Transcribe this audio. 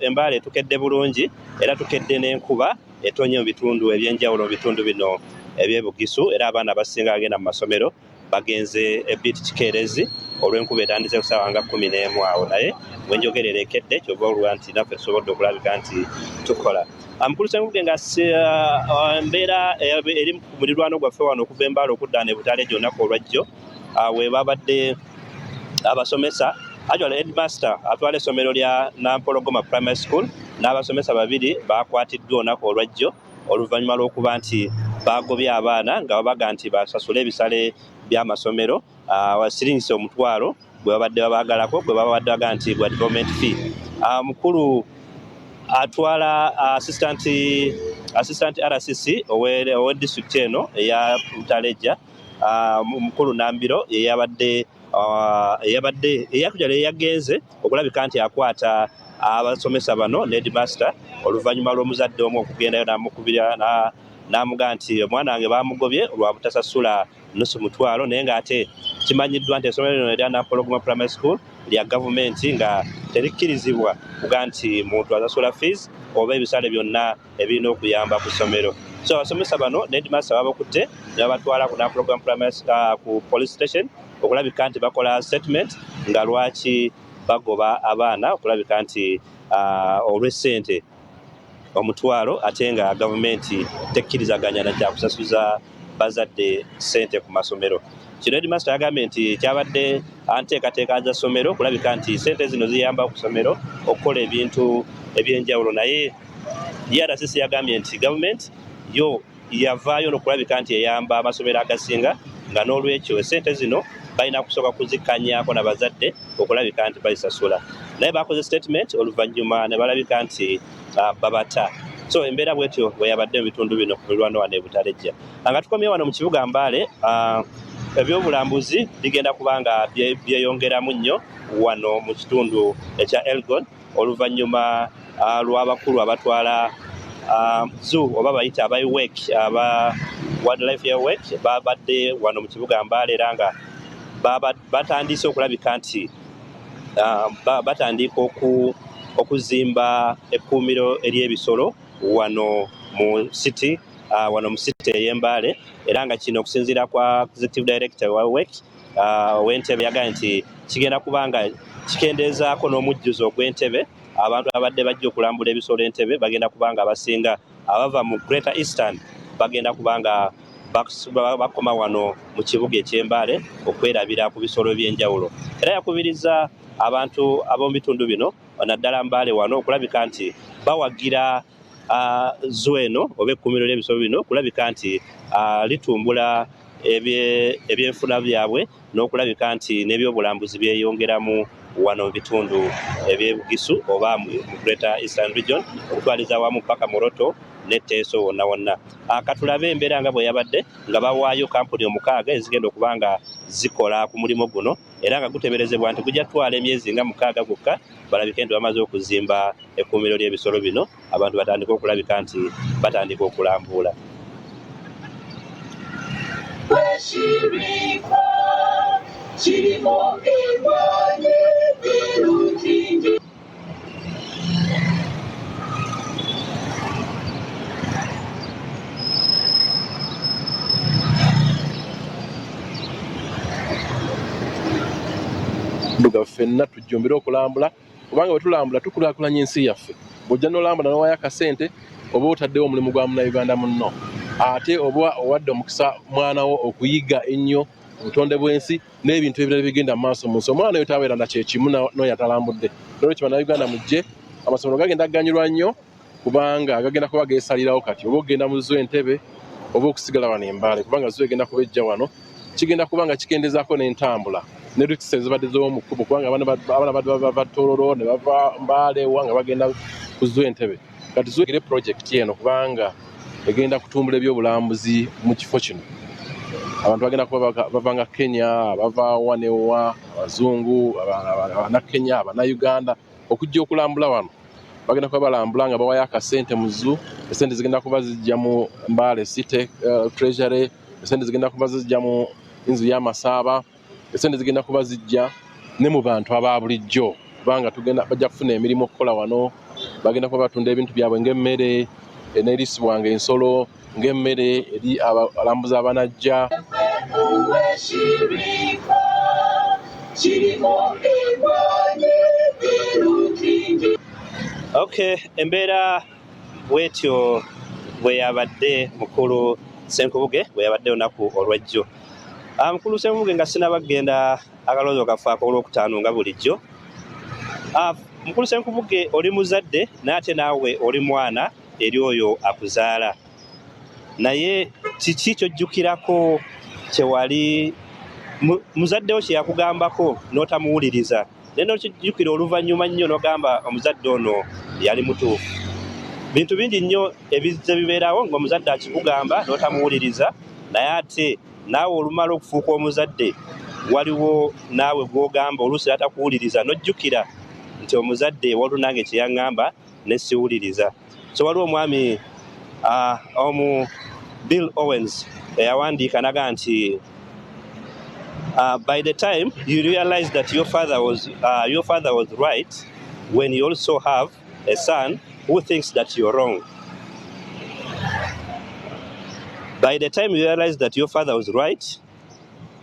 Embale tukedde bulungi era tukedde n'enkuba etonye mu bitundu ebyenjawulo mu bitundu bino ebyebugisu era abaana abasinga agenda mu masomero bagenze ebbiti kikeerezi olw'enkuba etandise ku ssaawa nga 11 awo naye wenjogerera ekedde kyova olwa nti naffe tusobodde okulabika nti tukola mukulu Ssenguge nga mbeera eri ku mulirwano gwaffe wano okuva Embaale okudda ne Butale gy'olunaku olwajjo we babadde abasomesa actually headmaster atwala essomero lya Nampologoma Primary School n'abasomesa babiri bakwatiddwa olunaku olwajjo oluvannyuma lw'okuba nti bagobye abaana nga babaga nti basasule ebisale by'amasomero siringisa omutwalo gwe babadde babaagalako gwe babadde baga nti gwa development fee. Mukulu atwala assistant RCC owe district eno eya Butaleja mukulu Nambiro yeyabadde yagenze okulabika nti akwata abasomesa bano ne headmaster oluvannyuma lw'omuzadde omu okugendayo n'amukubira n'amuga nti omwana wange bamugobye lwa butasasula nusu mutwalo naye ng'ate kimanyiddwa nti essomero lino erya Nampologoma Primary School lya gavumenti nga terikkirizibwa kuga nti muntu asasula fees oba ebisale byonna ebirina okuyamba ku ssomero. So abasomesa bano ne headmaster babakutte ne babatwala ku Nampologoma Primary ku police station okulabika nti bakola statement nga lwaki bagoba abaana okulabika nti olw'essente omutwalo ate nga gavumenti tekkirizaganya na kyakusasuza bazadde ssente ku masomero. Kino headmaster yagambye nti kyabadde nteekateeka za ssomero okulabika nti ssente zino ziyamba ku ssomero okukola ebintu ebyenjawulo naye RCC yagambye nti gavumenti yo yavaayo n'okulabika nti eyamba amasomero agasinga nga n'olwekyo ssente zino balina kusooka kuzikkanyaako n'abazadde okulabika nti bazisasula naye bakoze statement oluvannyuma ne balabika nti babata. So embeera bwetyo bwe yabadde mu bitundu bino ku mirwano wano e Butaleja. Nga tukomye wano mu kibuga Mbale ebyobulambuzi bigenda kuba nga byeyongeramu nnyo wano mu kitundu ekya Elgon oluvannyuma lw'abakulu abatwala zoo oba bayita aba IWEC aba wildlife IWEC babadde wano mu kibuga Mbale era nga batandise okulabika nti batandika okuzimba ekkuumiro ery'ebisolo wano mu city ey'Embale era nga kino okusinziira kwa executive director wa IWEC ow'Entebbe yagambye nti kigenda kuba nga kikendeezaako n'omujjuzo ogw'Entebbe abantu abadde bajja okulambula ebisolo Entebbe bagenda kuba nga abasinga abava mu Greater Eastern bagenda kuba nga bakoma wano mu kibuga eky'Embale okwerabira ku bisolo by'enjawulo era yakubiriza abantu ab'omu bitundu bino naddala Mbale wano okulabika nti bawagira zoo eno oba ekkuumiro ly'ebisolo bino okulabika nti litumbula ebyenfuna byabwe n'okulabika nti n'ebyobulambuzi byeyongeramu wano mu bitundu ebyebugisu oba mu Greater Eastern Region okutwaliza awamu paka Moroto n'Etteeso wonna wonna. Katulabe embeera nga bwe yabadde nga bawaayo kampuni 6 ezigenda okuba nga zikola ku mulimo guno era nga guteberezebwa nti gujja twala emyezi nga 6 gwokka balabike nti bamaze okuzimba ekkuumiro ly'ebisolo bino abantu batandika okulabika nti batandika okulambula. Nduga ffenna tujjumbira okulambula kubanga bwe tulambula tukulaakulanya ensi yaffe. Bw'ojja n'olambula n'owaayo akasente oba otaddewo omulimu gwa munnayuganda munno ate oba owadde omukisa mwana wo okuyiga ennyo obutonde bw'ensi n'ebintu ebirala bigenda mu maaso mu nsi. Omwana oyo tabeera na kyekimu n'oyo atalambudde. Nolwekyo bannayuganda mujje amasomero gagenda ganyulwa nnyo kubanga gagenda kuba geesalirawo kati oba ogenda mu zoo Entebbe oba okusigala wano e Mbale kubanga zoo egenda kuba ejja wano kigenda kuba nga kikendezaako n'entambula ne risks ezibadde z'omu kkubo kubanga abaana bava Tororo ne bava Mbale nga bagenda ku zoo Entebbe. Kati zoo egere project eno kubanga egenda kutumbula ebyobulambuzi mu kifo kino. Abantu bagenda kuba bavanga Kenya, bava wanewa, abazungu, Abannakenya, Abannayuganda okujja okulambula wano. Bagenda kuba balambula nga bawayo akasente mu zoo, esente zigenda kuba zijja mu Mbale City Treasury, esente zigenda kuba zijja mu inzu y'amasaaba, esente zigenda kuba zijja ne mu bantu aba bulijjo kubanga bajja kufuna emirimu okukola wano bagenda kuba batunda ebintu byabwe ng'emmere n'erisibwanga ensolo, ng'emmere eri abalambuzi abanajja. Okay, embeera bwetyo bwe yabadde mukulu Ssenkubuge bwe yabadde olunaku olw'ejjo. Mukulu Ssenkubuge nga sinabagenda akaloozo kaffe ak'olwokutaano nga bulijjo. Mukulu Ssenkubuge oli muzadde n'ate naawe oli mwana eri oyo akuzaala. Naye kiki ky'ojjukirako kye wali muzaddewo kye yakugambako n'otamuwuliriza? Naye n'okijjukira oluvannyuma nnyo n'ogamba omuzadde ono yali mutuufu. Bintu bingi nnyo ebizze bibeerawo ng'omuzadde akikugamba n'otamuwuliriza, naye ate naawe olumala okufuuka omuzadde waliwo naawe gw'ogamba oluusi atakuwuliriza n'ojjukira nti omuzadde waliwo nange kye yaŋŋamba ne siwuliriza. So waliwo omwami omu Bill Owens eyawandiika naga nti by the time you realize that your father was right when you also have a son who thinks that you're wrong. By the time you realize that your father was right